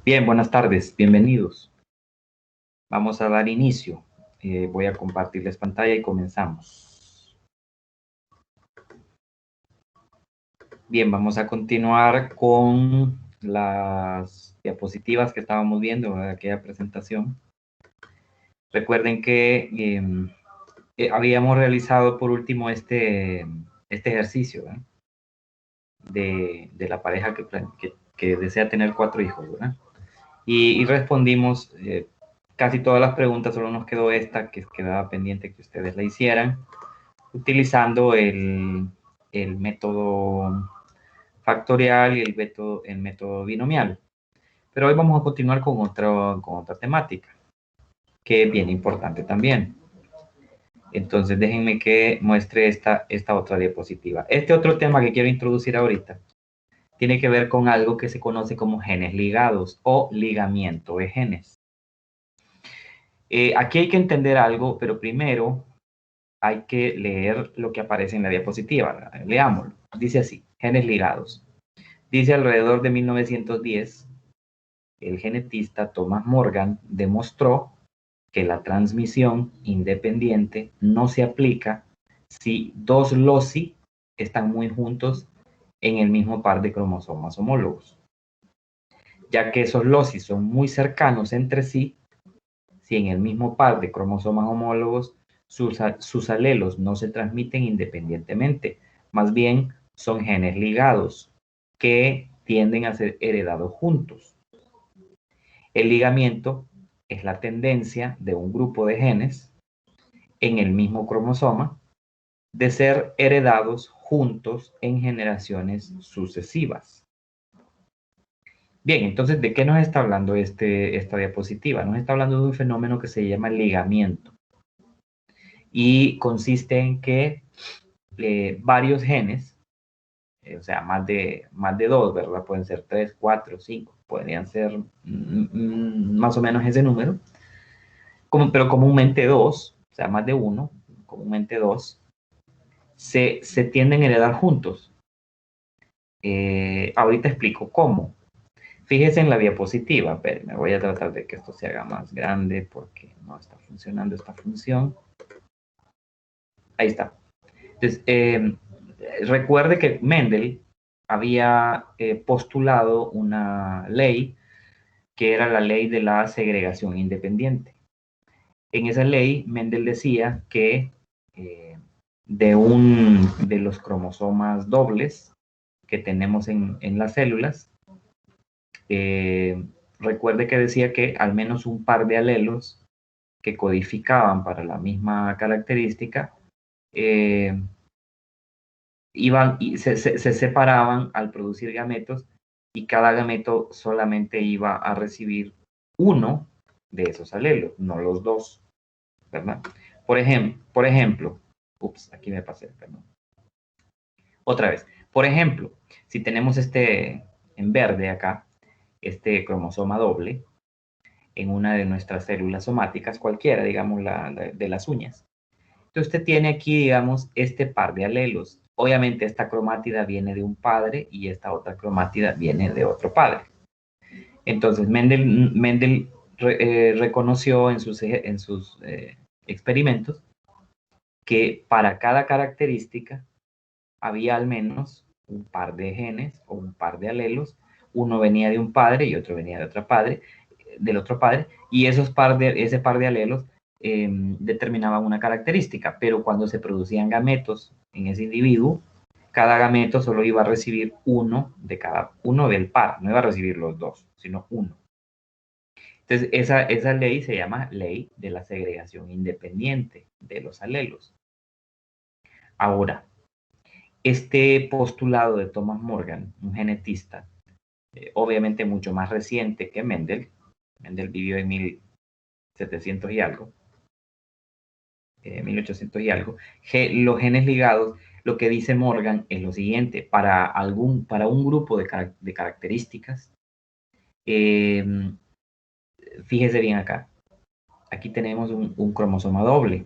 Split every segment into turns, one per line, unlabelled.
Bien, buenas tardes, bienvenidos. Vamos a dar inicio. Voy a compartirles pantalla y comenzamos. Bien, vamos a continuar con las diapositivas que estábamos viendo en aquella presentación. Recuerden que habíamos realizado por último este ejercicio, ¿verdad? De la pareja que desea tener 4 hijos, ¿verdad? Y respondimos casi todas las preguntas, solo nos quedó esta que quedaba pendiente que ustedes la hicieran, utilizando el método factorial y el método binomial. Pero hoy vamos a continuar con otra temática, que es bien importante también. Entonces déjenme que muestre esta otra diapositiva. Este otro tema que quiero introducir ahorita tiene que ver con algo que se conoce como genes ligados o ligamiento de genes. Aquí hay que entender algo, pero primero hay que leer lo que aparece en la diapositiva. Leámoslo. Dice así, genes ligados. Dice alrededor de 1910, el genetista Thomas Morgan demostró que la transmisión independiente no se aplica si dos loci están muy juntos en el mismo par de cromosomas homólogos, ya que esos loci son muy cercanos entre sí. Si en el mismo par de cromosomas homólogos sus alelos no se transmiten independientemente, más bien son genes ligados que tienden a ser heredados juntos. El ligamiento es la tendencia de un grupo de genes en el mismo cromosoma de ser heredados juntos en generaciones sucesivas. Bien, entonces, ¿de qué nos está hablando esta diapositiva? Nos está hablando de un fenómeno que se llama ligamiento y consiste en que varios genes, o sea, más de dos, ¿verdad? Pueden ser 3, 4, 5, podrían ser más o menos ese número, pero comúnmente dos, o sea, más de uno, comúnmente dos, se tienden a heredar juntos. Ahorita explico cómo. Fíjese en la diapositiva, pero me voy a tratar de que esto se haga más grande porque no está funcionando esta función. Ahí está. Entonces, recuerde que Mendel había postulado una ley que era la ley de la segregación independiente. En esa ley, Mendel decía que de los cromosomas dobles que tenemos en las células, recuerde que decía que al menos un par de alelos que codificaban para la misma característica se separaban al producir gametos y cada gameto solamente iba a recibir uno de esos alelos, no los dos, ¿verdad? Por ejemplo, aquí me pasé, perdón. Otra vez, por ejemplo, si tenemos en verde acá, este cromosoma doble en una de nuestras células somáticas, cualquiera, digamos, de las uñas. Entonces usted tiene aquí, digamos, este par de alelos. Obviamente esta cromátida viene de un padre y esta otra cromátida viene de otro padre. Entonces Mendel reconoció en sus experimentos que para cada característica había al menos un par de genes o un par de alelos. Uno venía de un padre y otro venía de otro padre, y ese par de alelos determinaban una característica, pero cuando se producían gametos en ese individuo, cada gameto solo iba a recibir uno del par, no iba a recibir los dos, sino uno. Entonces, esa ley se llama ley de la segregación independiente de los alelos. Ahora, este postulado de Thomas Morgan, un genetista, obviamente mucho más reciente que Mendel vivió en 1700 y algo, 1800 y algo, los genes ligados, lo que dice Morgan es lo siguiente: para un grupo de características, fíjese bien acá, aquí tenemos un cromosoma doble.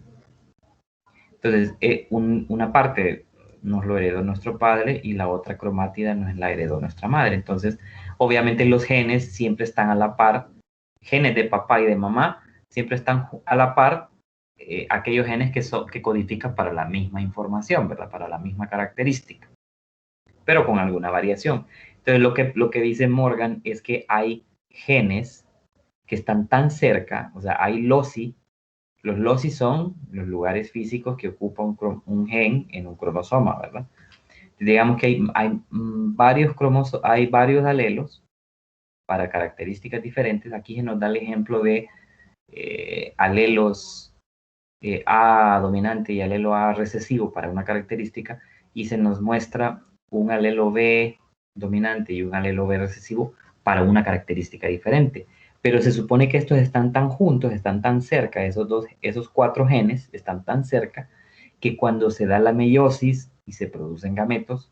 Entonces, una parte nos lo heredó nuestro padre y la otra cromátida nos la heredó nuestra madre. Entonces, Obviamente los genes siempre están a la par, genes de papá y de mamá siempre están a la par, aquellos genes que codifican para la misma información, ¿verdad? Para la misma característica, pero con alguna variación. Entonces lo que dice Morgan es que hay genes que están tan cerca, o sea, hay loci. Los loci son los lugares físicos que ocupa un gen en un cromosoma, ¿verdad? Digamos que hay varios alelos para características diferentes. Aquí se nos da el ejemplo de alelos A dominante y alelo A recesivo para una característica, y se nos muestra un alelo B dominante y un alelo B recesivo para una característica diferente. Pero se supone que estos están tan juntos, están tan cerca, esos 4 genes están tan cerca, que cuando se da la meiosis y se producen gametos,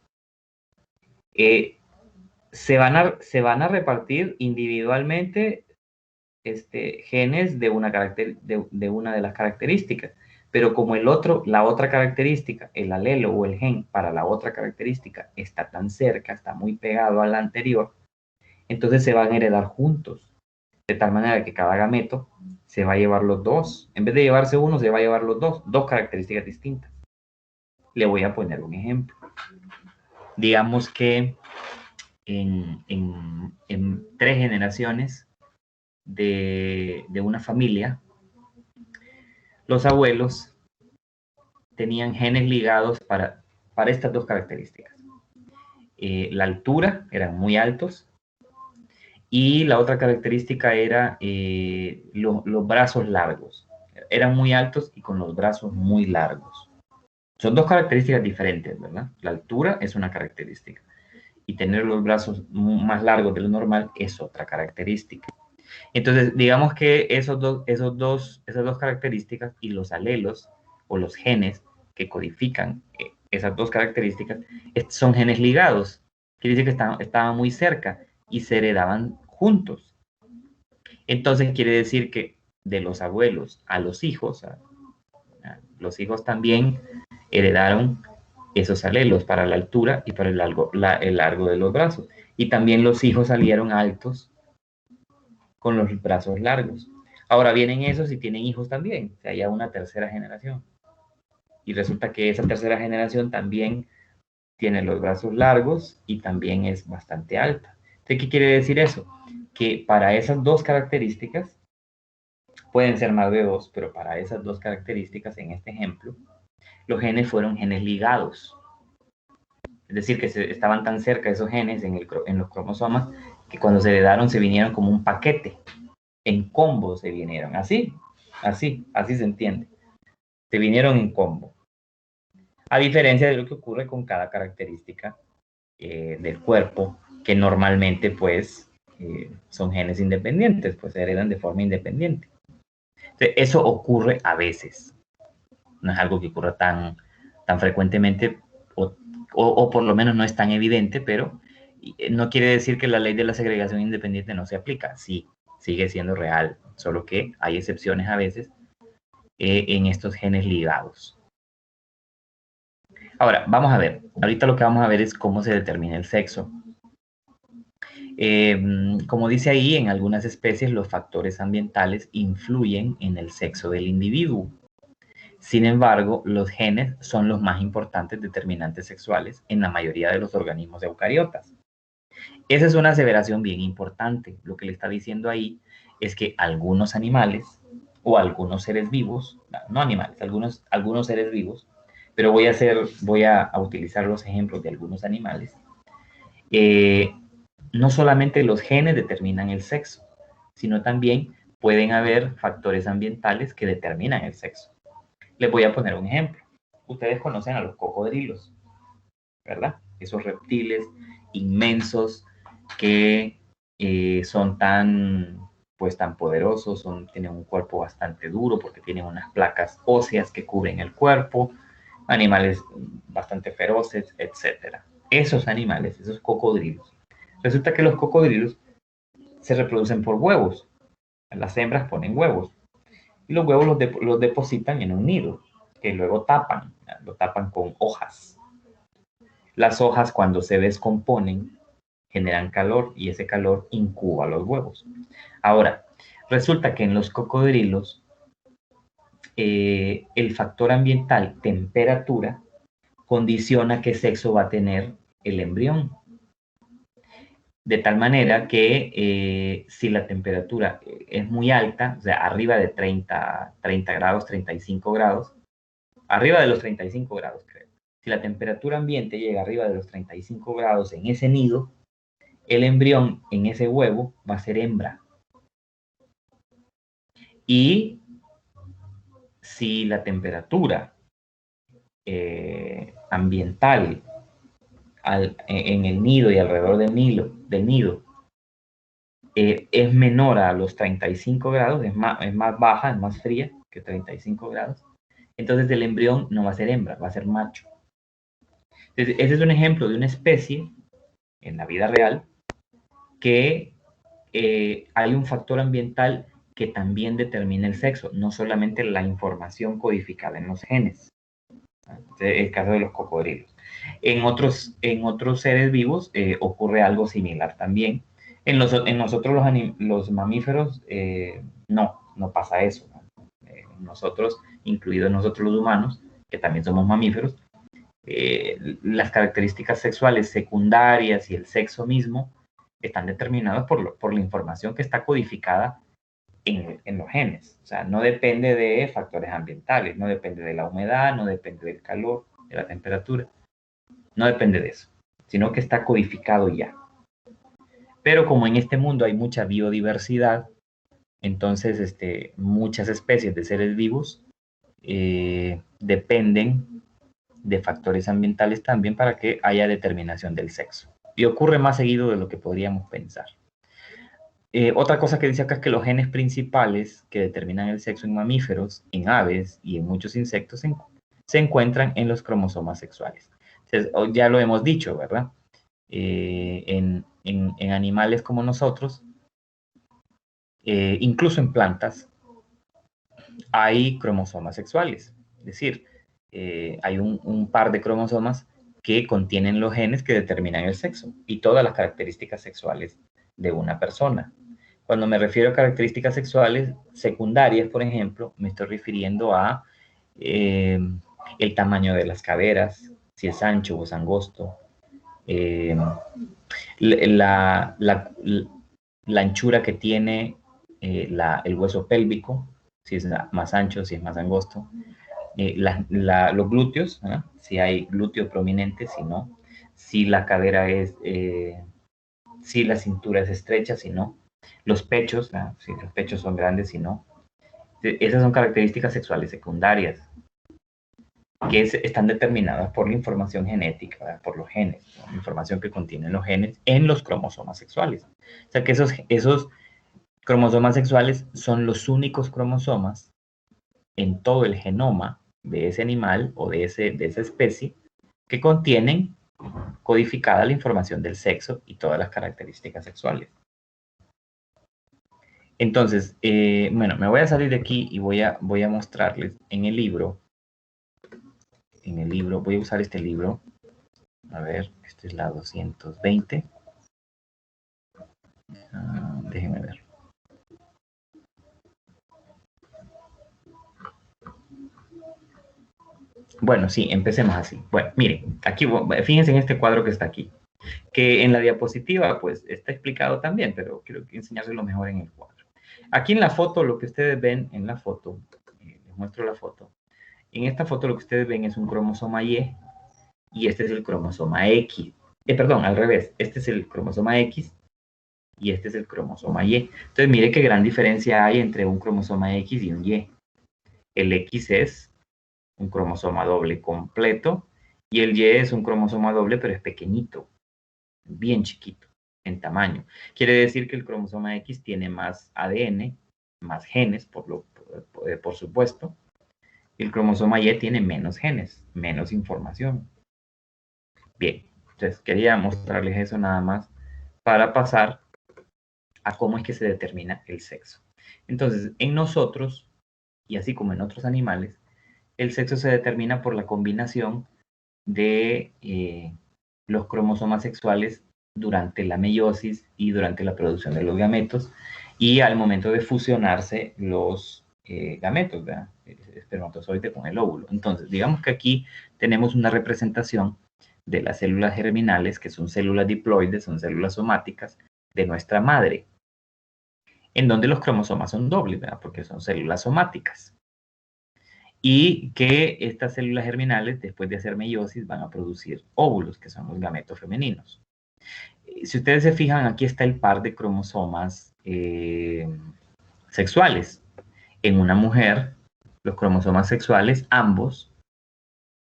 se van a repartir individualmente genes de una de las características, pero como la otra característica, el alelo o el gen para la otra característica está tan cerca, está muy pegado a la anterior, entonces se van a heredar juntos, de tal manera que cada gameto se va a llevar los dos, en vez de llevarse uno, se va a llevar los dos características distintas. Le voy a poner un ejemplo. Digamos que en 3 generaciones de una familia, los abuelos tenían genes ligados para estas 2 características. La altura, eran muy altos, y la otra característica era los brazos largos. Eran muy altos y con los brazos muy largos. Son 2 características diferentes, ¿verdad? La altura es una característica y tener los brazos más largos de lo normal es otra característica. Entonces, digamos que esas dos características y los alelos o los genes que codifican esas 2 características son genes ligados. Quiere decir que estaban muy cerca y se heredaban juntos. Entonces, quiere decir que de los abuelos a los hijos, los hijos también heredaron esos alelos para la altura y para el largo de los brazos. Y también los hijos salieron altos con los brazos largos. Ahora vienen esos y tienen hijos también, o sea, ya una tercera generación. Y resulta que esa tercera generación también tiene los brazos largos y también es bastante alta. Entonces, ¿qué quiere decir eso? Que para esas 2 características, pueden ser más de 2, pero para esas 2 características, en este ejemplo, los genes fueron genes ligados. Es decir, que estaban tan cerca esos genes en los cromosomas que cuando se heredaron se vinieron como un paquete. En combo se vinieron. Así se entiende. Se vinieron en combo. A diferencia de lo que ocurre con cada característica del cuerpo, que normalmente pues son genes independientes, pues se heredan de forma independiente. Entonces, eso ocurre a veces. No es algo que ocurra tan frecuentemente, o por lo menos no es tan evidente, pero no quiere decir que la ley de la segregación independiente no se aplica. Sí, sigue siendo real, solo que hay excepciones a veces en estos genes ligados. Ahora, vamos a ver. Ahorita lo que vamos a ver es cómo se determina el sexo. Como dice ahí, en algunas especies los factores ambientales influyen en el sexo del individuo. Sin embargo, los genes son los más importantes determinantes sexuales en la mayoría de los organismos eucariotas. Esa es una aseveración bien importante. Lo que le está diciendo ahí es que algunos animales o algunos seres vivos, no animales, algunos seres vivos, pero voy a utilizar los ejemplos de algunos animales. No solamente los genes determinan el sexo, sino también pueden haber factores ambientales que determinan el sexo. Les voy a poner un ejemplo. Ustedes conocen a los cocodrilos, ¿verdad? Esos reptiles inmensos que son tan poderosos, tienen un cuerpo bastante duro porque tienen unas placas óseas que cubren el cuerpo, animales bastante feroces, etc. Esos animales, esos cocodrilos. Resulta que los cocodrilos se reproducen por huevos. Las hembras ponen huevos y los huevos los depositan en un nido que luego lo tapan con hojas. Las hojas, cuando se descomponen, generan calor y ese calor incuba los huevos. Ahora, resulta que en los cocodrilos el factor ambiental, temperatura, condiciona qué sexo va a tener el embrión. De tal manera que si la temperatura es muy alta, o sea, arriba de 30 grados, 35 grados, arriba de los 35 grados, creo. Si la temperatura ambiente llega arriba de los 35 grados en ese nido, el embrión en ese huevo va a ser hembra. Y si la temperatura ambiental en el nido y alrededor del nido es menor a los 35 grados, es más baja, es más fría que 35 grados, entonces el embrión no va a ser hembra, va a ser macho. Entonces, ese es un ejemplo de una especie en la vida real que hay un factor ambiental que también determina el sexo, no solamente la información codificada en los genes. El caso de los cocodrilos. En otros seres vivos ocurre algo similar también. En nosotros los mamíferos no pasa eso. Nosotros, incluidos nosotros los humanos, que también somos mamíferos, las características sexuales secundarias y el sexo mismo están determinados por la información que está codificada en los genes. O sea, no depende de factores ambientales, no depende de la humedad, no depende del calor, de la temperatura, no depende de eso, sino que está codificado ya. Pero como en este mundo hay mucha biodiversidad, entonces muchas especies de seres vivos dependen de factores ambientales también para que haya determinación del sexo. Y ocurre más seguido de lo que podríamos pensar. Otra cosa que dice acá es que los genes principales que determinan el sexo en mamíferos, en aves y en muchos insectos se encuentran en los cromosomas sexuales. Entonces, ya lo hemos dicho, ¿verdad? En animales como nosotros, incluso en plantas, hay cromosomas sexuales. Es decir, hay un par de cromosomas que contienen los genes que determinan el sexo y todas las características sexuales de una persona. Cuando me refiero a características sexuales secundarias, por ejemplo, me estoy refiriendo a el tamaño de las caderas, si es ancho o es angosto, la anchura que tiene el hueso pélvico, si es más ancho, si es más angosto, los glúteos, ¿eh? Si hay glúteo prominente, si no, si la cadera si la cintura es estrecha, si no, los pechos, si los pechos son grandes, si no. Esas son características sexuales secundarias que están determinadas por la información genética, ¿verdad? Por los genes, ¿no? La información que contienen los genes en los cromosomas sexuales. O sea que esos cromosomas sexuales son los únicos cromosomas en todo el genoma de ese animal o de esa especie que contienen codificada la información del sexo y todas las características sexuales. Entonces, bueno, me voy a salir de aquí y voy a mostrarles en el libro, voy a usar este libro, a ver, esta es la 220, déjenme ver. Bueno, sí, empecemos así. Bueno, miren, aquí, fíjense en este cuadro que está aquí, que en la diapositiva, pues, está explicado también, pero quiero enseñárselo mejor en el cuadro. Aquí en la foto, lo que ustedes ven en la foto, les muestro la foto. En esta foto lo que ustedes ven es un cromosoma Y y este es el cromosoma X. Perdón, al revés. Este es el cromosoma X y este es el cromosoma Y. Entonces, mire qué gran diferencia hay entre un cromosoma X y un Y. El X es un cromosoma doble completo y el Y es un cromosoma doble, pero es pequeñito, bien chiquito en tamaño. Quiere decir que el cromosoma X tiene más ADN, más genes, por supuesto. El cromosoma Y tiene menos genes, menos información. Bien, entonces quería mostrarles eso nada más para pasar a cómo es que se determina el sexo. Entonces, en nosotros, y así como en otros animales, el sexo se determina por la combinación de los cromosomas sexuales durante la meiosis y durante la producción de los gametos y al momento de fusionarse los gametos, ¿verdad? El espermatozoide con el óvulo. Entonces, digamos que aquí tenemos una representación de las células germinales, que son células diploides, son células somáticas de nuestra madre, en donde los cromosomas son dobles, ¿verdad? Porque son células somáticas. Y que estas células germinales, después de hacer meiosis, van a producir óvulos, que son los gametos femeninos. Si ustedes se fijan, aquí está el par de cromosomas sexuales. En una mujer, los cromosomas sexuales, ambos,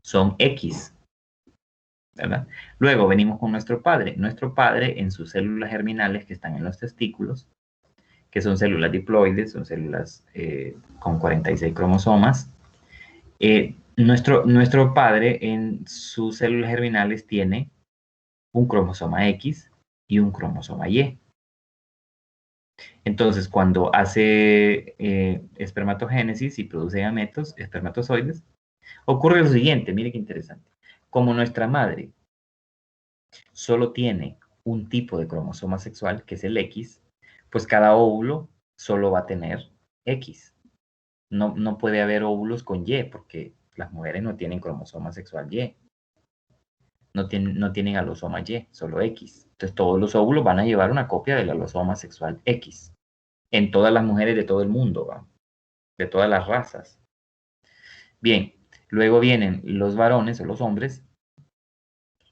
son X, ¿verdad? Luego venimos con nuestro padre. Nuestro padre, en sus células germinales que están en los testículos, que son células diploides, son células con 46 cromosomas. Nuestro padre en sus células germinales tiene un cromosoma X y un cromosoma Y. Entonces, cuando hace espermatogénesis y produce gametos, espermatozoides, ocurre lo siguiente, mire qué interesante. Como nuestra madre solo tiene un tipo de cromosoma sexual, que es el X, pues cada óvulo solo va a tener X. No puede haber óvulos con Y, porque las mujeres no tienen cromosoma sexual Y. No tienen alosoma Y, solo X. Entonces todos los óvulos van a llevar una copia del alosoma sexual X. En todas las mujeres de todo el mundo, ¿va? De todas las razas. Bien, luego vienen los varones o los hombres,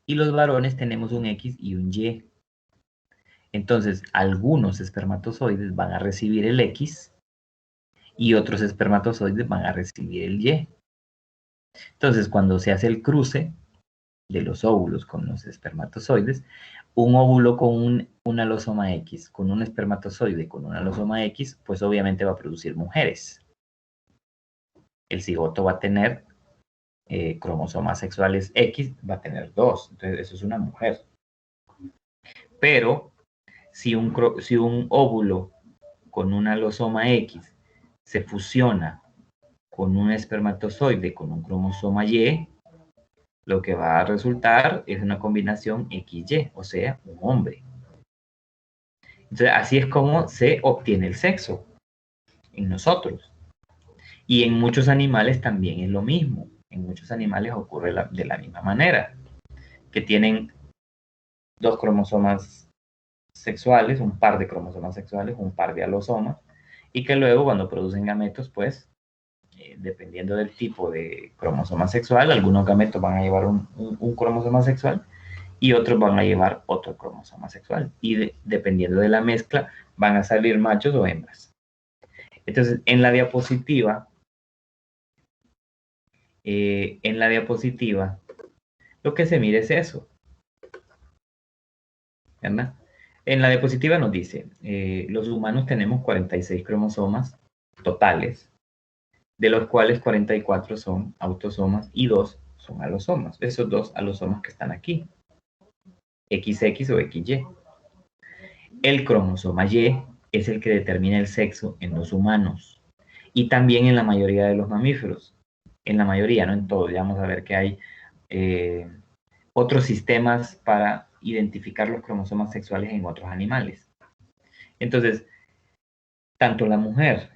y los varones tenemos un X y un Y. Entonces, algunos espermatozoides van a recibir el X y otros espermatozoides van a recibir el Y. Entonces, cuando se hace el cruce de los óvulos con los espermatozoides, un óvulo con un alosoma X, con un espermatozoide con un alosoma X, pues obviamente va a producir mujeres. El cigoto va a tener cromosomas sexuales X, va a tener 2, entonces eso es una mujer. Pero si un óvulo con un alosoma X se fusiona con un espermatozoide con un cromosoma Y, lo que va a resultar es una combinación XY, o sea, un hombre. Entonces, así es como se obtiene el sexo en nosotros. Y en muchos animales también es lo mismo. En muchos animales ocurre de la misma manera, que tienen dos cromosomas sexuales, un par de cromosomas sexuales, un par de alosomas, y que luego cuando producen gametos, pues, dependiendo del tipo de cromosoma sexual, algunos gametos van a llevar un cromosoma sexual y otros van a llevar otro cromosoma sexual. Y dependiendo de la mezcla, van a salir machos o hembras. Entonces, en la diapositiva, lo que se mira es eso, ¿verdad? En la diapositiva nos dice, los humanos tenemos 46 cromosomas totales, de los cuales 44 son autosomas y 2 son alosomas. Esos 2 alosomas que están aquí, XX o XY. El cromosoma Y es el que determina el sexo en los humanos y también en la mayoría de los mamíferos. En la mayoría, no en todos. Ya vamos a ver que hay otros sistemas para identificar los cromosomas sexuales en otros animales. Entonces, tanto la mujer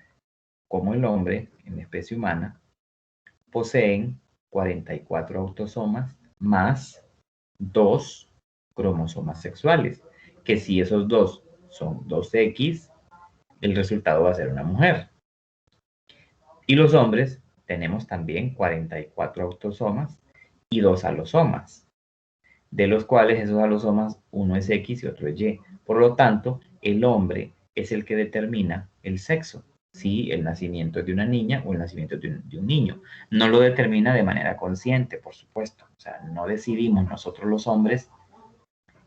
como el hombre en la especie humana poseen 44 autosomas más 2 cromosomas sexuales, que si esos dos son 2X, el resultado va a ser una mujer. Y los hombres tenemos también 44 autosomas y 2 alosomas, de los cuales esos alosomas, uno es X y otro es Y. Por lo tanto, el hombre es el que determina el sexo, si el nacimiento es de una niña o el nacimiento de un niño. No lo determina de manera consciente, por supuesto. O sea, no decidimos nosotros los hombres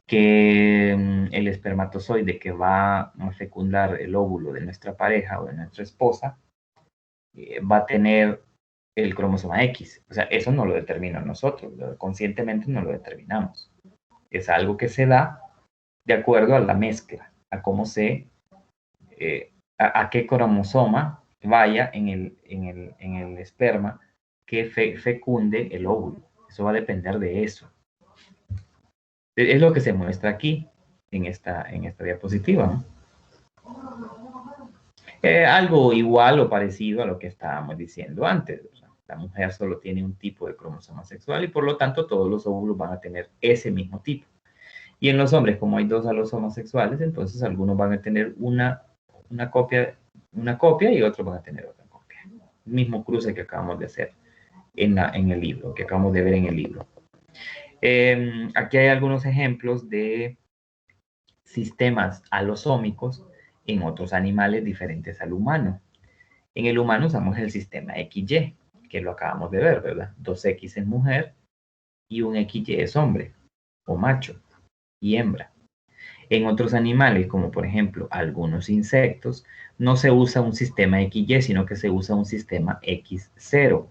que el espermatozoide que va a fecundar el óvulo de nuestra pareja o de nuestra esposa va a tener el cromosoma X. O sea, eso no lo determina nosotros, conscientemente no lo determinamos. Es algo que se da de acuerdo a la mezcla, a cómo a qué cromosoma vaya en el esperma que fecunde el óvulo. Eso va a depender de eso. Es lo que se muestra aquí. en esta diapositiva, ¿no? Algo igual o parecido a lo que estábamos diciendo antes. O sea, la mujer solo tiene un tipo de cromosoma sexual y por lo tanto todos los óvulos van a tener ese mismo tipo. Y en los hombres, como hay dos alosomas sexuales, entonces algunos van a tener una copia y otros van a tener otra copia. El mismo cruce que acabamos de hacer en el libro, que acabamos de ver en el libro. Aquí hay algunos ejemplos de sistemas alosómicos en otros animales diferentes al humano. En el humano usamos el sistema XY, que lo acabamos de ver, ¿verdad? 2X es mujer y un XY es hombre, o macho y hembra. En otros animales, como por ejemplo algunos insectos, no se usa un sistema XY, sino que se usa un sistema X0.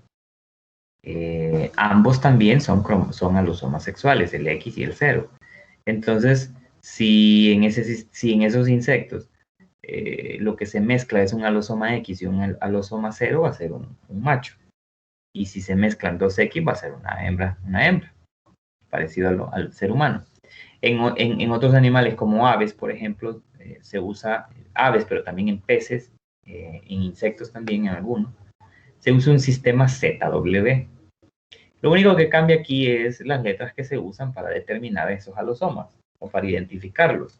Ambos también son alosomas sexuales, el X y el 0. Entonces, si en esos insectos lo que se mezcla es un alosoma X y un alosoma 0, va a ser un macho. Y si se mezclan dos X, va a ser una hembra, parecido al ser humano. En otros animales como aves, por ejemplo, se usa aves, pero también en peces, en insectos también en algunos, se usa un sistema ZW. Lo único que cambia aquí es las letras que se usan para determinar esos alosomas o para identificarlos.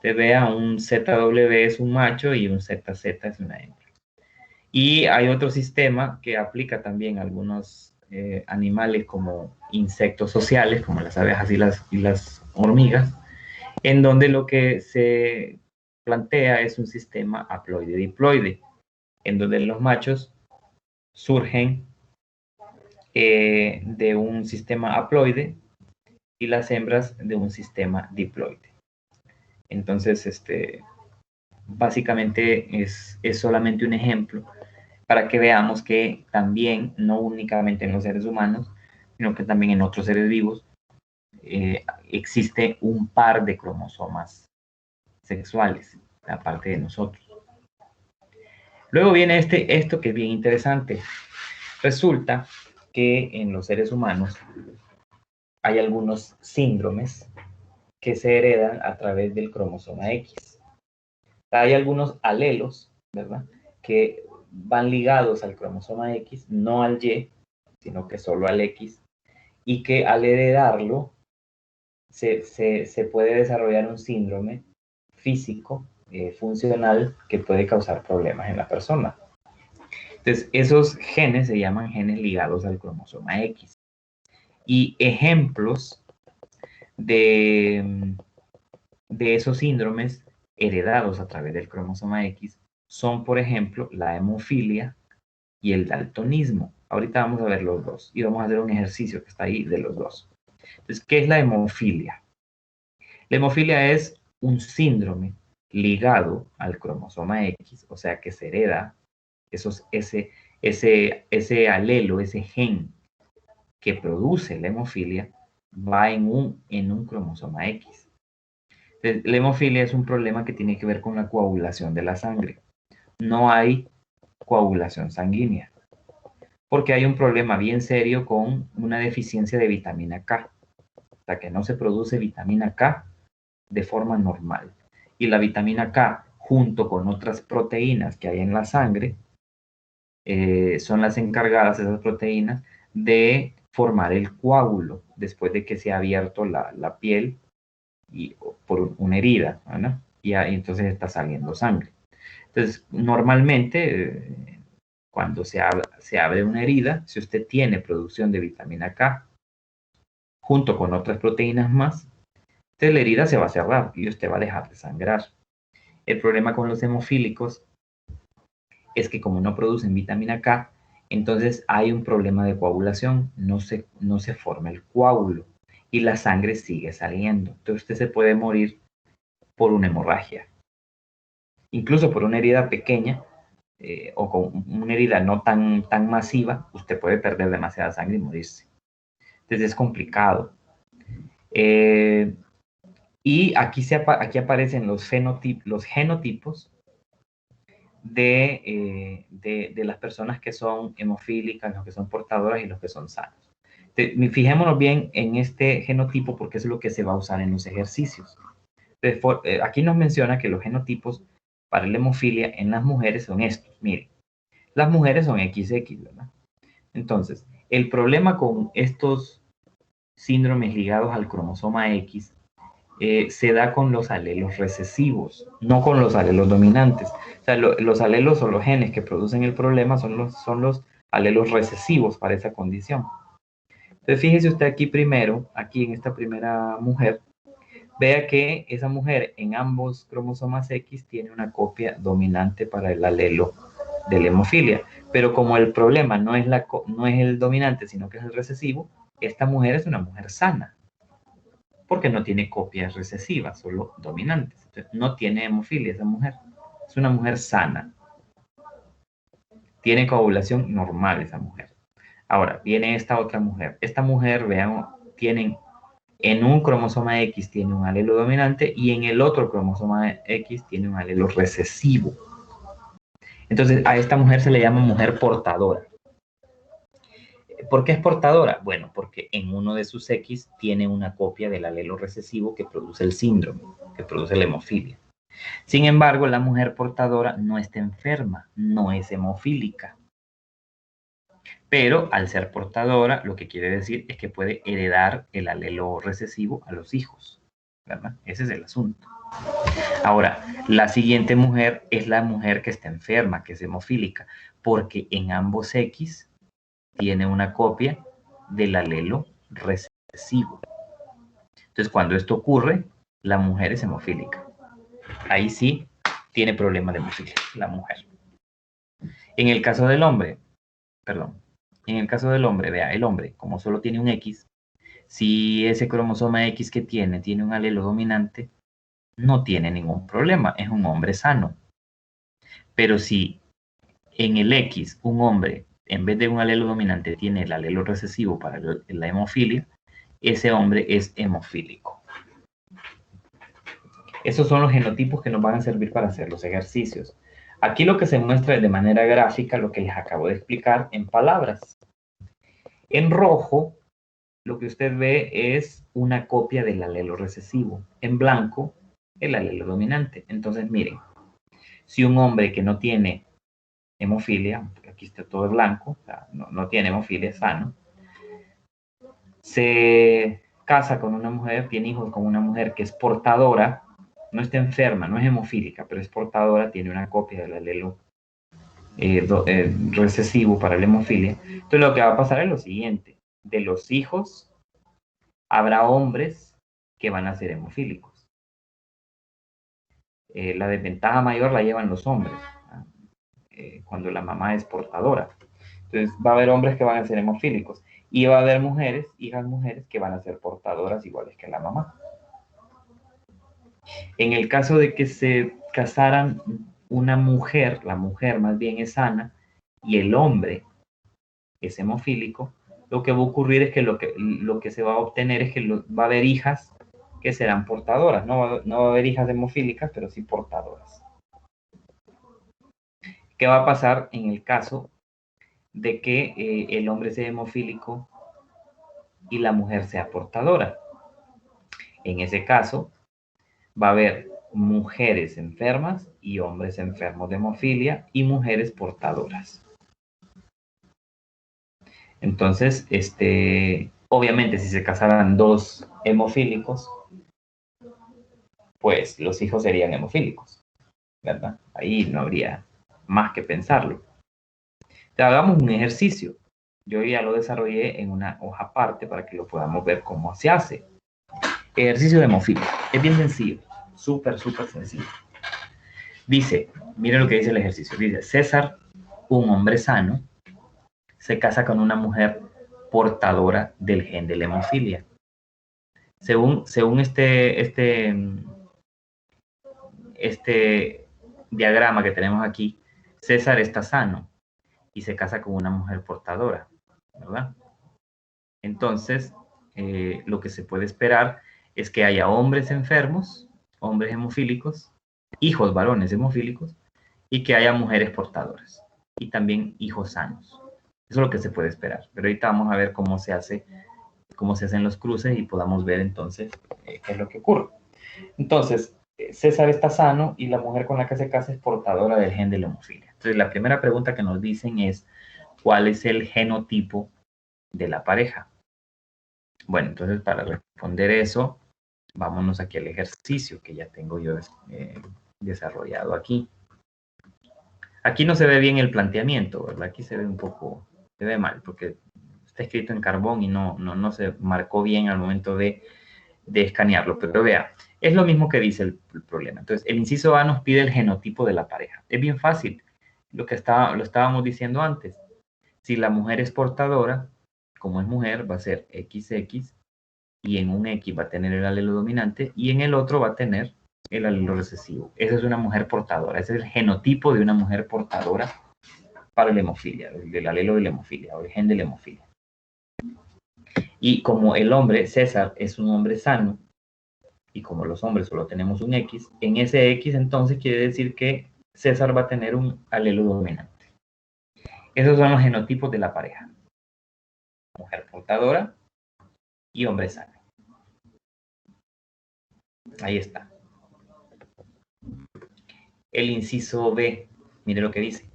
Te vea un ZW es un macho y un ZZ es una hembra. Y hay otro sistema que aplica también a algunos animales como insectos sociales, como las abejas y las hormigas, en donde lo que se plantea es un sistema haploide-diploide, en donde los machos surgen de un sistema haploide y las hembras de un sistema diploide. Entonces, básicamente es solamente un ejemplo para que veamos que también, no únicamente en los seres humanos, sino que también en otros seres vivos, existe un par de cromosomas sexuales, aparte de nosotros. Luego viene esto que es bien interesante. Resulta que en los seres humanos hay algunos síndromes que se heredan a través del cromosoma X. Hay algunos alelos, ¿verdad?, que van ligados al cromosoma X, no al Y, sino que solo al X, y que al heredarlo se puede desarrollar un síndrome físico, funcional, que puede causar problemas en la persona. Entonces, esos genes se llaman genes ligados al cromosoma X. Y ejemplos de esos síndromes heredados a través del cromosoma X son, por ejemplo, la hemofilia y el daltonismo. Ahorita vamos a ver los dos y vamos a hacer un ejercicio que está ahí de los dos. Entonces, ¿qué es la hemofilia? La hemofilia es un síndrome ligado al cromosoma X, o sea que se hereda ese alelo, ese gen que produce la hemofilia, va en un cromosoma X. Entonces, la hemofilia es un problema que tiene que ver con la coagulación de la sangre. No hay coagulación sanguínea, porque hay un problema bien serio con una deficiencia de vitamina K, o sea que no se produce vitamina K de forma normal. Y la vitamina K, junto con otras proteínas que hay en la sangre, son las encargadas, esas proteínas, de formar el coágulo después de que se ha abierto la piel por una herida, ¿no? Y entonces está saliendo sangre. Entonces, normalmente, cuando se abre una herida, si usted tiene producción de vitamina K, junto con otras proteínas más, entonces la herida se va a cerrar y usted va a dejar de sangrar. El problema con los hemofílicos es que como no producen vitamina K, entonces hay un problema de coagulación, no se forma el coágulo y la sangre sigue saliendo. Entonces usted se puede morir por una hemorragia, incluso por una herida pequeña o con una herida no tan masiva, usted puede perder demasiada sangre y morirse. Entonces es complicado. Y aquí aparecen los genotipos de las personas que son hemofílicas, los que son portadoras y los que son sanos. Fijémonos bien en este genotipo porque es lo que se va a usar en los ejercicios. Aquí nos menciona que los genotipos para la hemofilia en las mujeres son estos. Miren, las mujeres son XX, ¿verdad? Entonces, el problema con estos síndromes ligados al cromosoma X se da con los alelos recesivos, no con los alelos dominantes. O sea, los alelos o los genes que producen el problema son los alelos recesivos para esa condición. Entonces, fíjese usted aquí primero, aquí en esta primera mujer, vea que esa mujer en ambos cromosomas X tiene una copia dominante para el alelo de la hemofilia. Pero como el problema no es el dominante, sino que es el recesivo, esta mujer es una mujer sana, porque no tiene copias recesivas, solo dominantes. Entonces, no tiene hemofilia esa mujer. Es una mujer sana. Tiene coagulación normal esa mujer. Ahora, viene esta otra mujer. Esta mujer, vean, en un cromosoma X tiene un alelo dominante y en el otro cromosoma X tiene un alelo recesivo. Entonces, a esta mujer se le llama mujer portadora. ¿Por qué es portadora? Bueno, porque en uno de sus X tiene una copia del alelo recesivo que produce el síndrome, que produce la hemofilia. Sin embargo, la mujer portadora no está enferma, no es hemofílica. Pero al ser portadora, lo que quiere decir es que puede heredar el alelo recesivo a los hijos, ¿verdad? Ese es el asunto. Ahora, la siguiente mujer es la mujer que está enferma, que es hemofílica, porque en ambos X tiene una copia del alelo recesivo. Entonces, cuando esto ocurre, la mujer es hemofílica. Ahí sí tiene problema de hemofilia, la mujer. En el caso del hombre, vea, el hombre, como solo tiene un X, si ese cromosoma X que tiene un alelo dominante, no tiene ningún problema, es un hombre sano. Pero si en el X un hombre, en vez de un alelo dominante, tiene el alelo recesivo para la hemofilia, ese hombre es hemofílico. Esos son los genotipos que nos van a servir para hacer los ejercicios. Aquí lo que se muestra es de manera gráfica lo que les acabo de explicar en palabras. En rojo, lo que usted ve es una copia del alelo recesivo. En blanco, el alelo dominante. Entonces, miren, si un hombre que no tiene hemofilia, aquí está todo blanco, o sea, no tiene hemofilia, es sano, se casa con una mujer, tiene hijos con una mujer que es portadora, no está enferma, no es hemofílica, pero es portadora, tiene una copia del alelo recesivo para la hemofilia. Entonces lo que va a pasar es lo siguiente, de los hijos habrá hombres que van a ser hemofílicos. La desventaja mayor la llevan los hombres, cuando la mamá es portadora. Entonces va a haber hombres que van a ser hemofílicos y va a haber mujeres, hijas mujeres, que van a ser portadoras iguales que la mamá. En el caso de que se casaran una mujer, la mujer más bien es sana, y el hombre es hemofílico, lo que va a ocurrir es que lo que se va a obtener es que va a haber hijas que serán portadoras. No va a haber hijas hemofílicas, pero sí portadoras. ¿Qué va a pasar en el caso de que el hombre sea hemofílico y la mujer sea portadora? En ese caso, va a haber mujeres enfermas y hombres enfermos de hemofilia y mujeres portadoras. Entonces, obviamente, si se casaran dos hemofílicos, pues los hijos serían hemofílicos, ¿verdad? Ahí no habría más que pensarlo. Hagamos un ejercicio. Yo ya lo desarrollé en una hoja aparte para que lo podamos ver cómo se hace. Ejercicio de hemofilia. Es bien sencillo. Súper sencillo. Dice, miren lo que dice el ejercicio. Dice, César, un hombre sano, se casa con una mujer portadora del gen de la hemofilia. Según este diagrama que tenemos aquí, César está sano y se casa con una mujer portadora, ¿verdad? Entonces, lo que se puede esperar es que haya hombres enfermos, hombres hemofílicos, hijos varones hemofílicos, y que haya mujeres portadoras, y también hijos sanos. Eso es lo que se puede esperar. Pero ahorita vamos a ver cómo se hacen los cruces y podamos ver entonces qué es lo que ocurre. Entonces, César está sano y la mujer con la que se casa es portadora del gen de la hemofilia. Entonces, la primera pregunta que nos dicen es, ¿cuál es el genotipo de la pareja? Bueno, entonces para responder eso, vámonos aquí al ejercicio que ya tengo yo desarrollado aquí. Aquí no se ve bien el planteamiento, ¿verdad? Aquí se ve un poco, se ve mal, porque está escrito en carbón y no se marcó bien al momento de escanearlo. Pero vea, es lo mismo que dice el problema. Entonces, el inciso A nos pide el genotipo de la pareja. Es bien fácil, lo estábamos diciendo antes. Si la mujer es portadora, como es mujer, va a ser XX, y en un X va a tener el alelo dominante, y en el otro va a tener el alelo recesivo. Esa es una mujer portadora, ese es el genotipo de una mujer portadora para la hemofilia, del alelo de la hemofilia, o el gen de la hemofilia. Y como el hombre, César, es un hombre sano, y como los hombres solo tenemos un X, en ese X entonces quiere decir que César va a tener un alelo dominante. Esos son los genotipos de la pareja. Mujer portadora y hombre sano. Ahí está. El inciso B, mire lo que dice.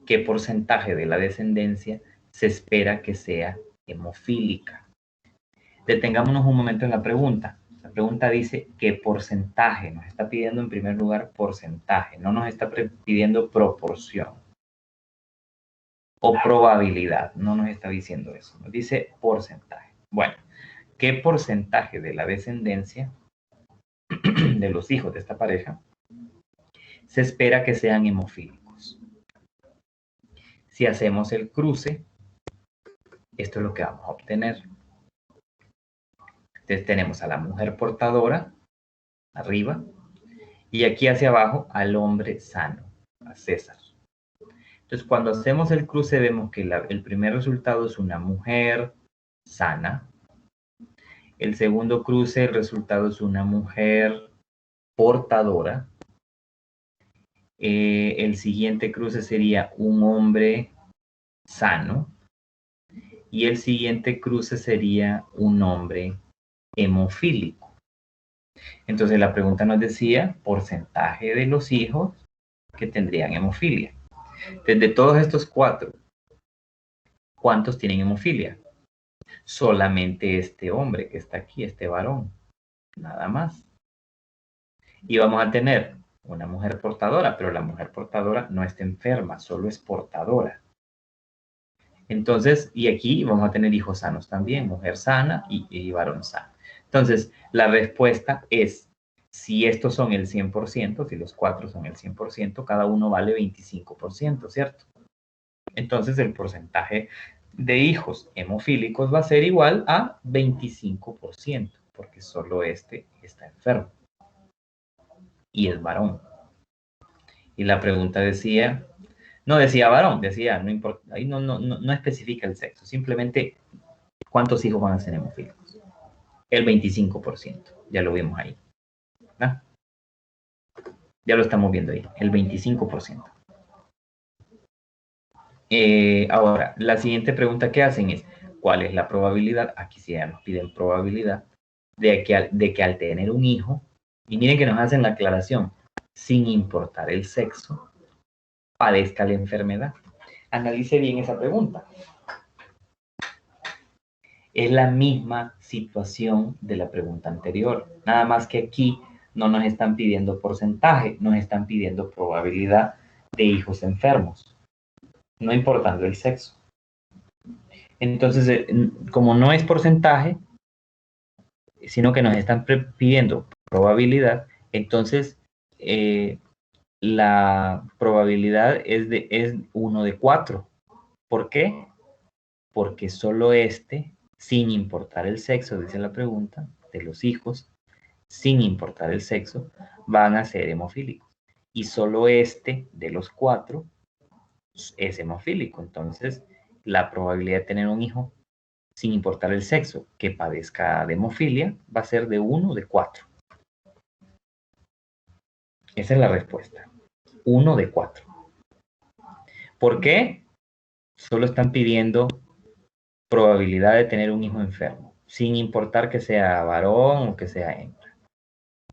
¿Qué porcentaje de la descendencia se espera que sea hemofílica? Detengámonos un momento en la pregunta. La pregunta dice qué porcentaje. Nos está pidiendo en primer lugar porcentaje, no nos está pidiendo proporción o probabilidad, no nos está diciendo eso, nos dice porcentaje. Bueno, ¿qué porcentaje de la descendencia de los hijos de esta pareja se espera que sean hemofílicos? Si hacemos el cruce, esto es lo que vamos a obtener. Entonces tenemos a la mujer portadora arriba y aquí hacia abajo al hombre sano, a César. Entonces cuando hacemos el cruce vemos que el primer resultado es una mujer sana. El segundo cruce, el resultado es una mujer portadora. El siguiente cruce sería un hombre sano. Y el siguiente cruce sería un hombre hemofílico. Entonces la pregunta nos decía porcentaje de los hijos que tendrían hemofilia. Desde todos estos 4, ¿cuántos tienen hemofilia? Solamente este hombre que está aquí, este varón, nada más. Y vamos a tener una mujer portadora, pero la mujer portadora no está enferma, solo es portadora. Entonces, y aquí vamos a tener hijos sanos también, mujer sana y varón sano. Entonces, la respuesta es, si estos son el 100%, si los 4 son el 100%, cada uno vale 25%, ¿cierto? Entonces, el porcentaje de hijos hemofílicos va a ser igual a 25%, porque solo este está enfermo. Y es varón. Y la pregunta decía, no decía varón, decía, no importa, ahí no especifica el sexo, simplemente cuántos hijos van a ser hemofílicos. El 25%, ya lo vimos ahí. ¿No? Ya lo estamos viendo ahí, el 25%. Ahora, la siguiente pregunta que hacen es, ¿cuál es la probabilidad? Aquí sí ya nos piden probabilidad de que al tener un hijo, y miren que nos hacen la aclaración, sin importar el sexo, padezca la enfermedad. Analice bien esa pregunta. Es la misma situación de la pregunta anterior, nada más que aquí no nos están pidiendo porcentaje, nos están pidiendo probabilidad de hijos enfermos, no importando el sexo. Entonces, como no es porcentaje, sino que nos están pidiendo probabilidad, entonces la probabilidad es 1 de 4. ¿Por qué? Porque solo sin importar el sexo, dice la pregunta, de los hijos, sin importar el sexo, van a ser hemofílicos. Y solo de los 4 es hemofílico. Entonces, la probabilidad de tener un hijo, sin importar el sexo, que padezca de hemofilia, va a ser de 1 de 4. Esa es la respuesta. 1 de 4. ¿Por qué? Solo están pidiendo probabilidad de tener un hijo enfermo, sin importar que sea varón o que sea hembra.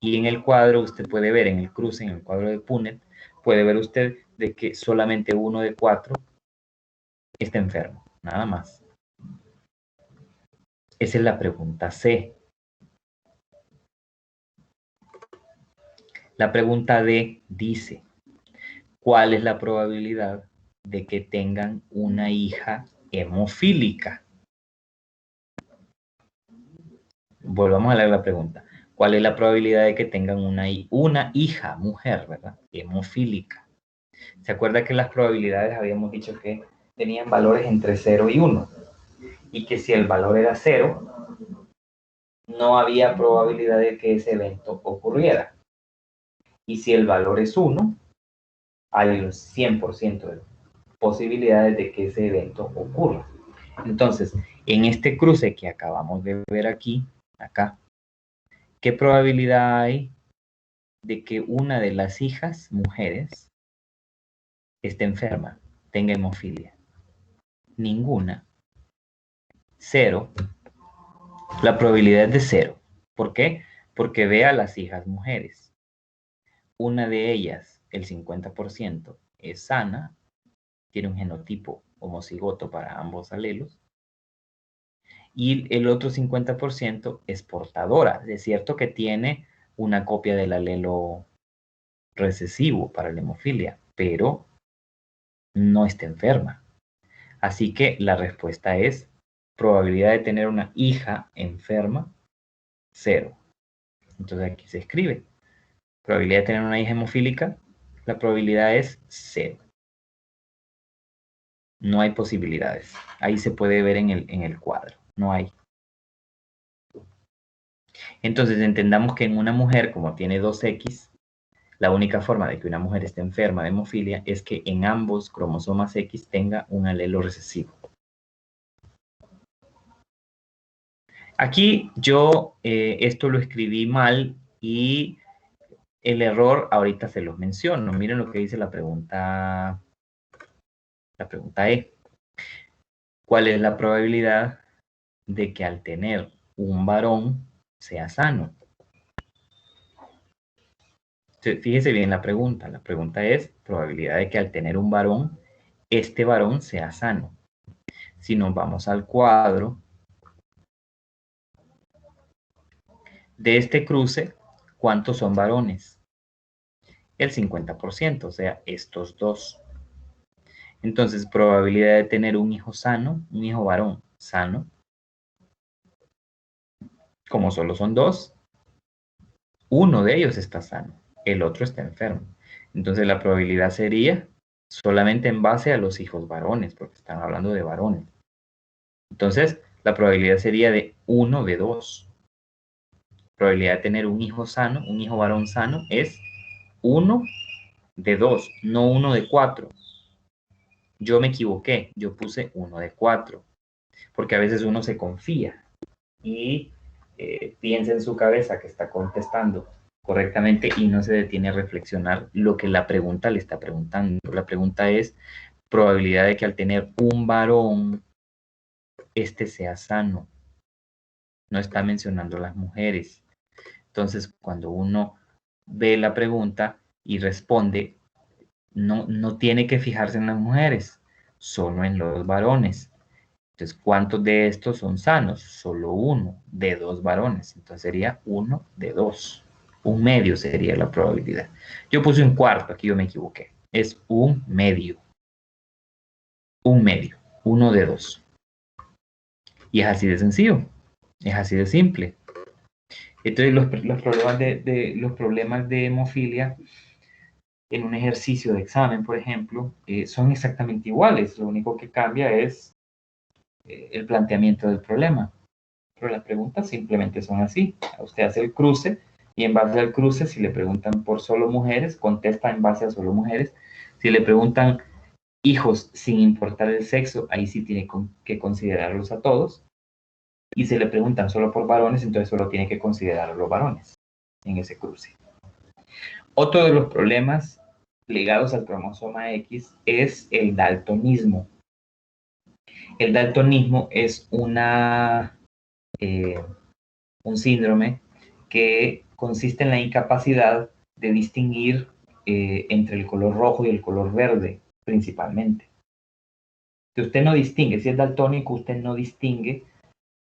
Y en el cuadro usted puede ver, en el cruce, en el cuadro de Punnett, puede ver usted de que solamente 1 de 4 está enfermo, nada más. Esa es la pregunta C. La pregunta D dice, ¿cuál es la probabilidad de que tengan una hija hemofílica? Volvamos a leer la pregunta. ¿Cuál es la probabilidad de que tengan una hija, mujer, ¿verdad? Hemofílica. ¿Se acuerda que las probabilidades habíamos dicho que tenían valores entre 0 y 1? Y que si el valor era 0, no había probabilidad de que ese evento ocurriera. Y si el valor es 1, hay un 100% de posibilidades de que ese evento ocurra. Entonces, en este cruce que acabamos de ver aquí, acá, ¿qué probabilidad hay de que una de las hijas, mujeres, esté enferma, tenga hemofilia? Ninguna. 0. La probabilidad es de 0. ¿Por qué? Porque ve a las hijas mujeres. Una de ellas, el 50%, es sana, tiene un genotipo homocigoto para ambos alelos, y el otro 50% es portadora. Es cierto que tiene una copia del alelo recesivo para la hemofilia, pero no está enferma. Así que la respuesta es probabilidad de tener una hija enferma, 0. Entonces aquí se escribe probabilidad de tener una hija hemofílica, la probabilidad es 0. No hay posibilidades. Ahí se puede ver en el cuadro. No hay. Entonces entendamos que en una mujer, como tiene 2X, la única forma de que una mujer esté enferma de hemofilia es que en ambos cromosomas X tenga un alelo recesivo. Aquí yo esto lo escribí mal y el error ahorita se los menciono. Miren lo que dice la pregunta E. ¿Cuál es la probabilidad de que al tener un varón sea sano? Fíjese bien la pregunta. La pregunta es probabilidad de que al tener un varón, este varón sea sano. Si nos vamos al cuadro de este cruce, ¿cuántos son varones? El 50%, o sea, estos dos. Entonces, probabilidad de tener un hijo sano, un hijo varón sano, como solo son dos, uno de ellos está sano, el otro está enfermo. Entonces, la probabilidad sería solamente en base a los hijos varones, porque están hablando de varones. Entonces, la probabilidad sería de 1 de 2. Probabilidad de tener un hijo sano, un hijo varón sano, es 1 de 2, no 1 de 4. Yo me equivoqué, yo puse 1 de 4, porque a veces uno se confía y piensa en su cabeza que está contestando correctamente y no se detiene a reflexionar lo que la pregunta le está preguntando. La pregunta es probabilidad de que al tener un varón, este sea sano. No está mencionando las mujeres. Entonces, cuando uno ve la pregunta y responde, no tiene que fijarse en las mujeres, solo en los varones. Entonces, ¿cuántos de estos son sanos? Solo 1 de 2 varones. Entonces sería 1 de 2. Un medio sería la probabilidad. Yo puse un cuarto, aquí yo me equivoqué. Es un medio. Un medio. 1 de 2. Y es así de sencillo. Es así de simple. Entonces, los problemas de hemofilia en un ejercicio de examen, por ejemplo, son exactamente iguales. Lo único que cambia es el planteamiento del problema. Pero las preguntas simplemente son así. Usted hace el cruce y en base al cruce, si le preguntan por solo mujeres, contesta en base a solo mujeres. Si le preguntan hijos sin importar el sexo, ahí sí tiene que considerarlos a todos. Y si le preguntan solo por varones, entonces solo tiene que considerar a los varones en ese cruce. Otro de los problemas ligados al cromosoma X es el daltonismo. El daltonismo es un síndrome que consiste en la incapacidad de distinguir entre el color rojo y el color verde, principalmente. Si usted no distingue, si es daltónico, usted no distingue,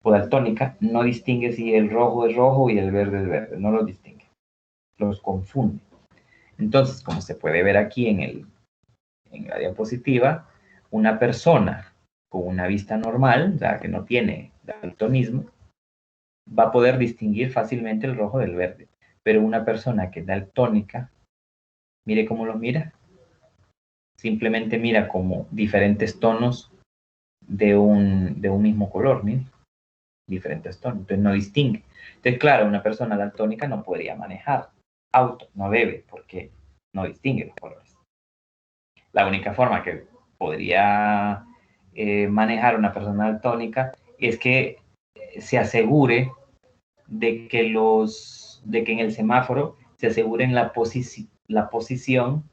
o daltónica, no distingue si el rojo es rojo y el verde es verde, no los distingue, los confunde. Entonces, como se puede ver aquí en la diapositiva, una persona con una vista normal, o sea, que no tiene daltonismo, va a poder distinguir fácilmente el rojo del verde. Pero una persona que es daltónica, mire cómo lo mira. Simplemente mira como diferentes tonos de un mismo color, mire. Diferentes tonos, entonces no distingue. Entonces, claro, una persona daltónica no podría manejar auto, no debe, porque no distingue los colores. La única forma que podría manejar una persona daltónica es que se asegure de que en el semáforo se aseguren la posición,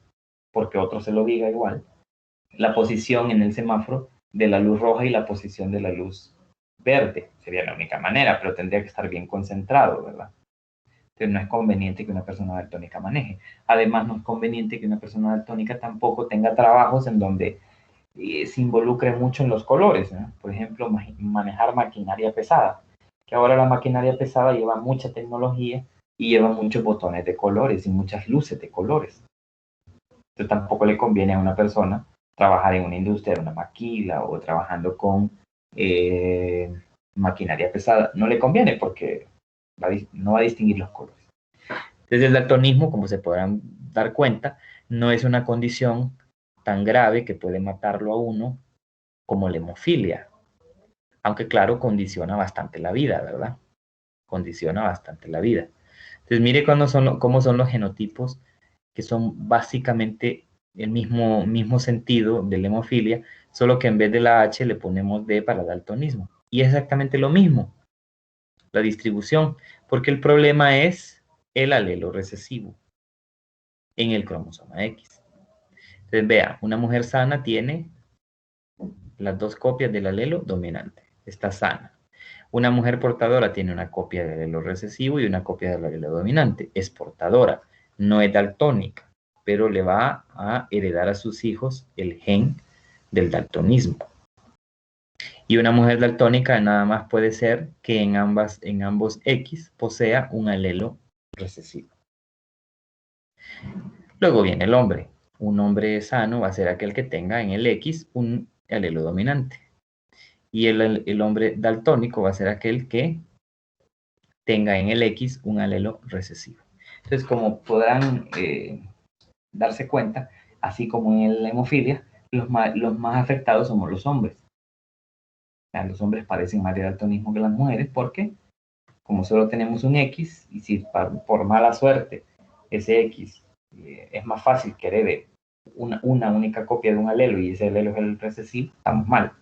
porque otro se lo diga igual, la posición en el semáforo de la luz roja y la posición de la luz verde. Sería la única manera, pero tendría que estar bien concentrado, ¿verdad? Entonces no es conveniente que una persona daltónica maneje. Además, no es conveniente que una persona daltónica tampoco tenga trabajos en donde se involucre mucho en los colores, ¿no? Por ejemplo, manejar maquinaria pesada, que ahora la maquinaria pesada lleva mucha tecnología y lleva muchos botones de colores y muchas luces de colores. Entonces tampoco le conviene a una persona trabajar en una industria de una maquila o trabajando con maquinaria pesada. No le conviene porque no va a distinguir los colores. Entonces el daltonismo, como se podrán dar cuenta, no es una condición tan grave que puede matarlo a uno como la hemofilia. Aunque claro, condiciona bastante la vida, ¿verdad? Condiciona bastante la vida. Entonces mire cómo son los genotipos, que son básicamente el mismo sentido de la hemofilia, solo que en vez de la H le ponemos D para daltonismo. Y es exactamente lo mismo, la distribución, porque el problema es el alelo recesivo en el cromosoma X. Entonces vea, una mujer sana tiene las dos copias del alelo dominante, está sana. Una mujer portadora tiene una copia del alelo recesivo y una copia del alelo dominante, es portadora, no es daltónica, pero le va a heredar a sus hijos el gen del daltonismo. Y una mujer daltónica nada más puede ser que en ambos X posea un alelo recesivo. Luego viene el hombre. Un hombre sano va a ser aquel que tenga en el X un alelo dominante. Y el hombre daltónico va a ser aquel que tenga en el X un alelo recesivo. Entonces, como podrán darse cuenta, así como en la hemofilia, los más afectados somos los hombres. O sea, los hombres padecen más de daltonismo que las mujeres porque, como solo tenemos un X, y si por mala suerte ese X es más fácil que herede una única copia de un alelo y ese alelo es el recesivo, estamos mal.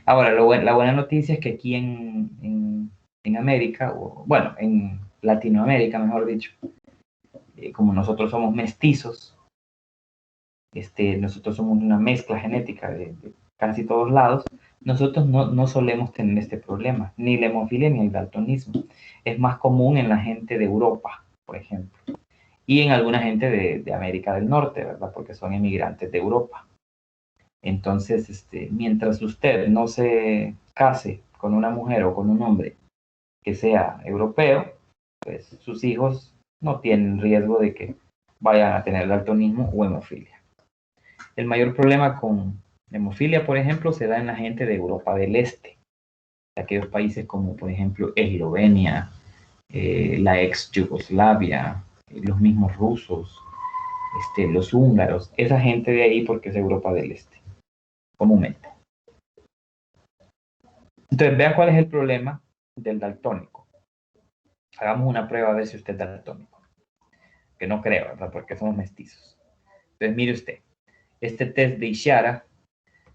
Ahora, la buena noticia es que aquí en América, o bueno, en Latinoamérica, mejor dicho, como nosotros somos mestizos, nosotros somos una mezcla genética de casi todos lados, nosotros no solemos tener este problema, ni la hemofilia ni el daltonismo. Es más común en la gente de Europa, por ejemplo, y en alguna gente de América del Norte, ¿verdad? Porque son emigrantes de Europa. Entonces, mientras usted no se case con una mujer o con un hombre que sea europeo, pues sus hijos no tienen riesgo de que vayan a tener daltonismo o hemofilia. El mayor problema con hemofilia, por ejemplo, se da en la gente de Europa del Este, de aquellos países como, por ejemplo, Eslovenia, la ex Yugoslavia, los mismos rusos, los húngaros, esa gente de ahí porque es Europa del Este, comúnmente. Entonces, vean cuál es el problema del daltónico. Hagamos una prueba a ver si usted es daltónico. Que no creo, ¿verdad? Porque somos mestizos. Entonces, mire usted. Este test de Ishara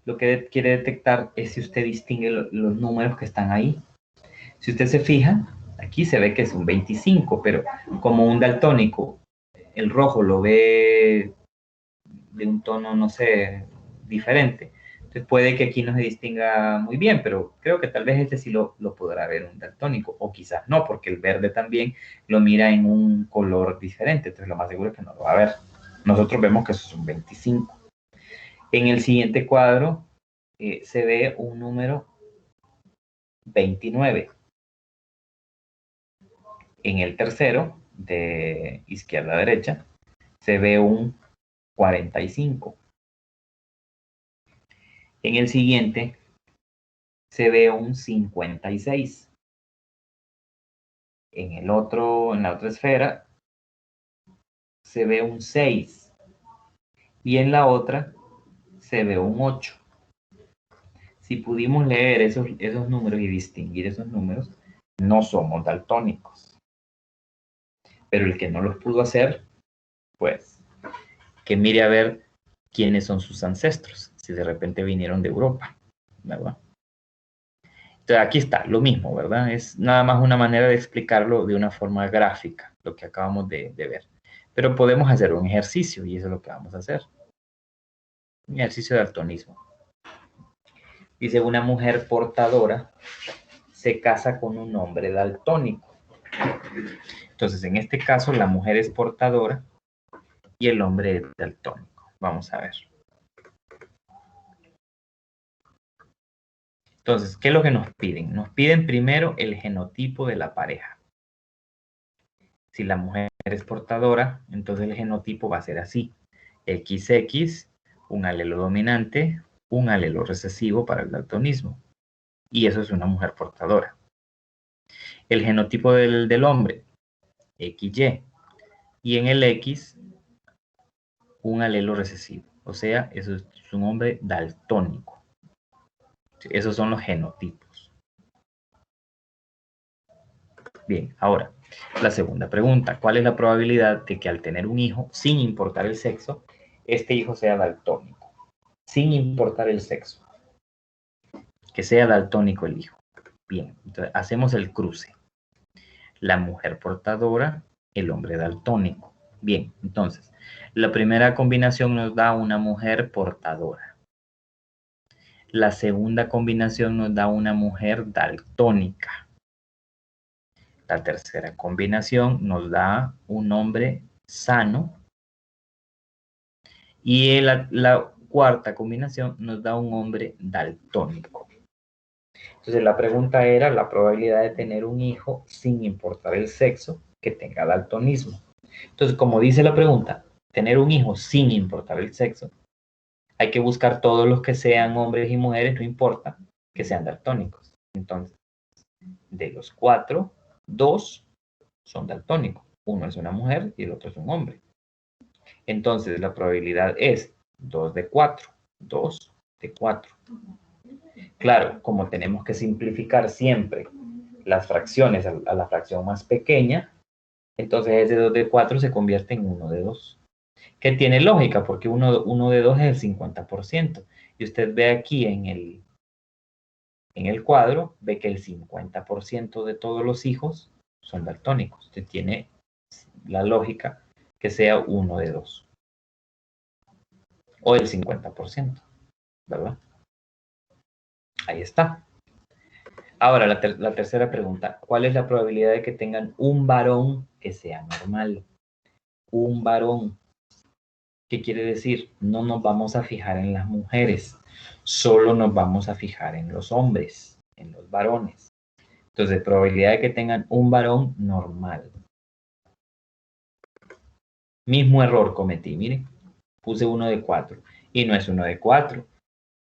lo que quiere detectar es si usted distingue los números que están ahí. Si usted se fija, aquí se ve que es un 25, pero como un daltónico, el rojo lo ve de un tono, no sé, diferente. Entonces Entonces puede que aquí no se distinga muy bien, pero creo que tal vez este sí lo podrá ver un daltónico, o quizás no, porque el verde también lo mira en un color diferente, entonces lo más seguro es que no lo va a ver. Nosotros vemos que eso es un 25. En el siguiente cuadro se ve un número 29. En el tercero, de izquierda a derecha, se ve un 45. En el siguiente se ve un 56. En la otra esfera, se ve un 6. Y en la otra, se ve un 8. Si pudimos leer esos números y distinguir esos números, no somos daltónicos. Pero el que no los pudo hacer, pues, que mire a ver quiénes son sus ancestros, si de repente vinieron de Europa, ¿verdad? Entonces aquí está, lo mismo, ¿verdad? Es nada más una manera de explicarlo de una forma gráfica, lo que acabamos de ver. Pero podemos hacer un ejercicio y eso es lo que vamos a hacer. Un ejercicio de daltonismo. Dice, una mujer portadora se casa con un hombre daltónico. Entonces, en este caso, la mujer es portadora y el hombre es daltónico. Vamos a ver. Entonces, ¿qué es lo que nos piden? Nos piden primero el genotipo de la pareja. Si la mujer es portadora, entonces el genotipo va a ser así. XX, un alelo dominante, un alelo recesivo para el daltonismo. Y eso es una mujer portadora. El genotipo del hombre, XY. Y en el X, un alelo recesivo. O sea, eso es un hombre daltónico. Esos son los genotipos. Bien, ahora, la segunda pregunta. ¿Cuál es la probabilidad de que al tener un hijo, sin importar el sexo, este hijo sea daltónico? Sin importar el sexo. Que sea daltónico el hijo. Bien, entonces hacemos el cruce. La mujer portadora, el hombre daltónico. Bien, entonces, la primera combinación nos da una mujer portadora. La segunda combinación nos da una mujer daltónica. La tercera combinación nos da un hombre sano. Y la cuarta combinación nos da un hombre daltónico. Entonces la pregunta era la probabilidad de tener un hijo sin importar el sexo que tenga daltonismo. Entonces, como dice la pregunta, tener un hijo sin importar el sexo, hay que buscar todos los que sean hombres y mujeres, no importa, que sean daltónicos. Entonces, de los 4, 2 son daltónicos. Uno es una mujer y el otro es un hombre. Entonces, la probabilidad es 2 de 4. 2 de 4. Claro, como tenemos que simplificar siempre las fracciones a la fracción más pequeña, entonces ese 2 de 4 se convierte en 1 de 2. Que tiene lógica, porque 1 de 2 es el 50%. Y usted ve aquí en el cuadro, ve que el 50% de todos los hijos son daltónicos. Usted tiene la lógica que sea 1 de 2. O el 50%, ¿verdad? Ahí está. Ahora, la tercera pregunta. ¿Cuál es la probabilidad de que tengan un varón que sea normal? Un varón. ¿Qué quiere decir? No nos vamos a fijar en las mujeres, solo nos vamos a fijar en los hombres, en los varones. Entonces, probabilidad de que tengan un varón normal. Mismo error cometí, miren. Puse 1 de 4 y no es 1 de 4,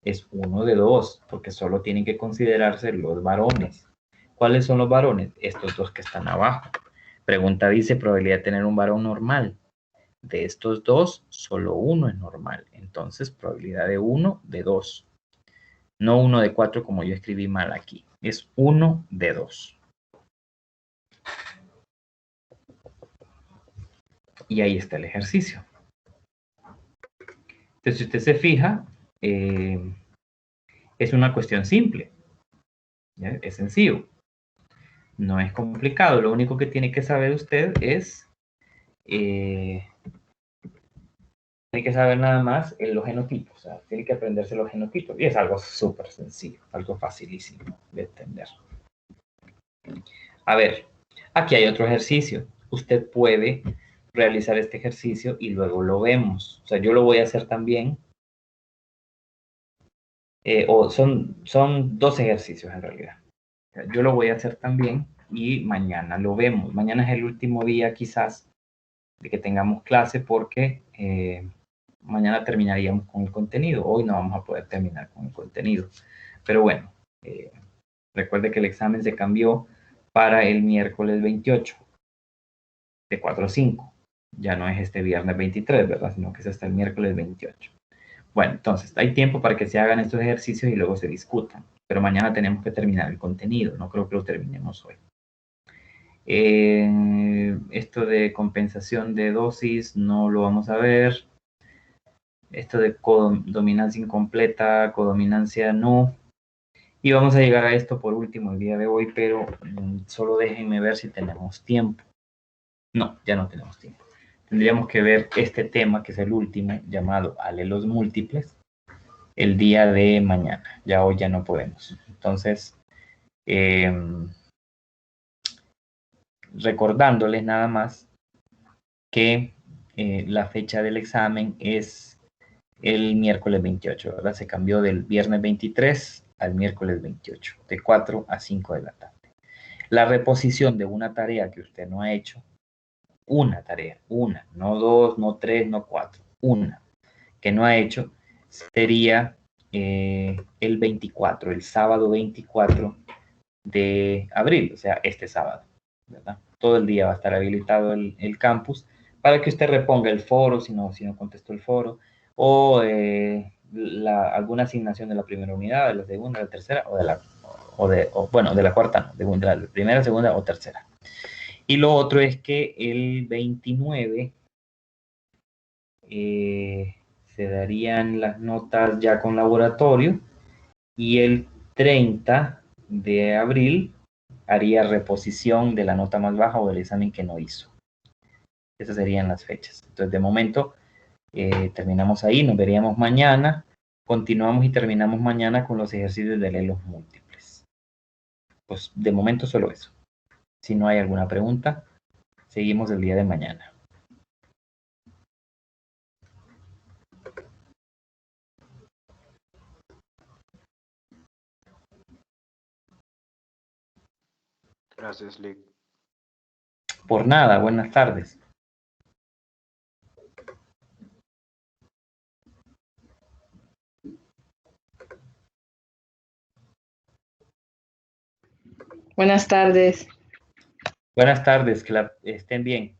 es 1 de 2, porque solo tienen que considerarse los varones. ¿Cuáles son los varones? Estos dos que están abajo. Pregunta dice, probabilidad de tener un varón normal. De estos dos, solo uno es normal. Entonces, probabilidad de 1 de 2. No 1 de 4 como yo escribí mal aquí. Es 1 de 2. Y ahí está el ejercicio. Entonces, si usted se fija, es una cuestión simple. ¿Ya? Es sencillo. No es complicado. Lo único que tiene que saber usted es que saber nada más los genotipos, o sea, tiene que aprenderse los genotipos. Y es algo súper sencillo, algo facilísimo de entender. A ver, aquí hay otro ejercicio. Usted puede realizar este ejercicio y luego lo vemos. O sea, yo lo voy a hacer también. O son dos ejercicios en realidad. Yo lo voy a hacer también y mañana lo vemos. Mañana es el último día quizás de que tengamos clase porque mañana terminaríamos con el contenido. Hoy no vamos a poder terminar con el contenido. Pero bueno, recuerde que el examen se cambió para el miércoles 28 de 4 a 5. Ya no es este viernes 23, ¿verdad? Sino que es hasta el miércoles 28. Bueno, entonces hay tiempo para que se hagan estos ejercicios y luego se discutan. Pero mañana tenemos que terminar el contenido. No creo que lo terminemos hoy. Esto de compensación de dosis no lo vamos a ver. Esto de codominancia incompleta, codominancia no. Y vamos a llegar a esto por último el día de hoy, pero solo déjenme ver si tenemos tiempo. No, ya no tenemos tiempo. Tendríamos que ver este tema, que es el último, llamado alelos múltiples, el día de mañana. Ya hoy ya no podemos. Entonces, recordándoles nada más que la fecha del examen es el miércoles 28, ¿verdad? Se cambió del viernes 23 al miércoles 28, de 4 a 5 de la tarde. La reposición de una tarea que usted no ha hecho, una tarea, una, no dos, no tres, no cuatro, una que no ha hecho, sería el 24, el sábado 24 de abril, o sea, este sábado, ¿verdad? Todo el día va a estar habilitado el campus para que usted reponga el foro si no contestó el foro, o alguna asignación de la primera unidad, de la segunda, de la tercera, bueno, de la cuarta, no, de la primera, segunda o tercera. Y lo otro es que el 29 se darían las notas ya con laboratorio y el 30 de abril haría reposición de la nota más baja o del examen que no hizo. Esas serían las fechas. Entonces, de momento, terminamos ahí, nos veríamos mañana, continuamos y terminamos mañana con los ejercicios de alelos múltiples. Pues de momento solo eso. Si no hay alguna pregunta, seguimos el día de mañana.
Gracias, Lick.
Por nada, buenas tardes.
Buenas tardes.
Buenas tardes, que estén bien.